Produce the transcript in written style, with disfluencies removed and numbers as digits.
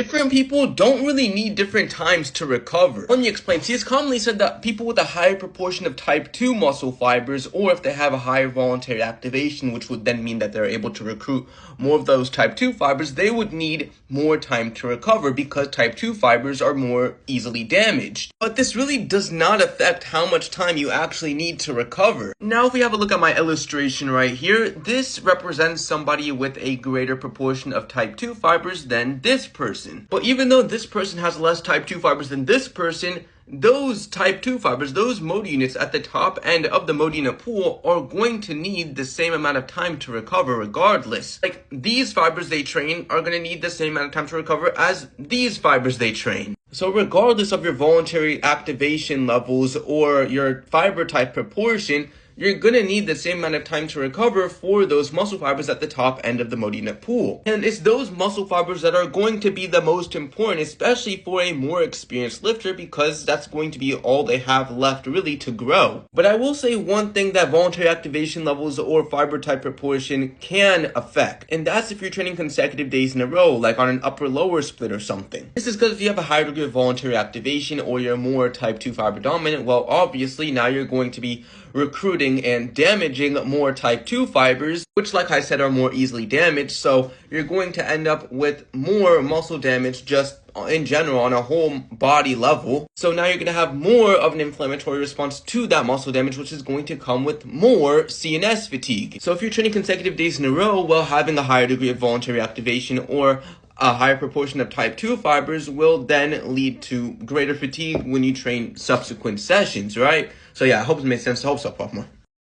Different people don't really need different times to recover. Let me explain. See, it's commonly said that people with a higher proportion of type 2 muscle fibers, or if they have a higher voluntary activation, which would then mean that they're able to recruit more of those type 2 fibers, they would need more time to recover because type 2 fibers are more easily damaged. But this really does not affect how much time you actually need to recover. Now, if we have a look at my illustration right here, this represents somebody with a greater proportion of type 2 fibers than this person. But even though this person has less type 2 fibers than this person, those type 2 fibers, those motor units at the top end of the motor unit pool are going to need the same amount of time to recover regardless. Like, these fibers they train are going to need the same amount of time to recover as these fibers they train. So regardless of your voluntary activation levels or your fiber type proportion, you're going to need the same amount of time to recover for those muscle fibers at the top end of the motor unit pool. And it's those muscle fibers that are going to be the most important, especially for a more experienced lifter, because that's going to be all they have left really to grow. But I will say one thing that voluntary activation levels or fiber type proportion can affect, and that's if you're training consecutive days in a row, like on an upper-lower split or something. This is because if you have a higher degree of voluntary activation or you're more type 2 fiber dominant, well, obviously now you're going to be recruiting and damaging more type 2 fibers, which, like I said, are more easily damaged. So you're going to end up with more muscle damage just in general on a whole body level. So now you're going to have more of an inflammatory response to that muscle damage, which is going to come with more CNS fatigue. So if you're training consecutive days in a row, well, having a higher degree of voluntary activation or a higher proportion of type 2 fibers will then lead to greater fatigue when you train subsequent sessions, right? So yeah, I hope it makes sense. I hope so, Sophomore.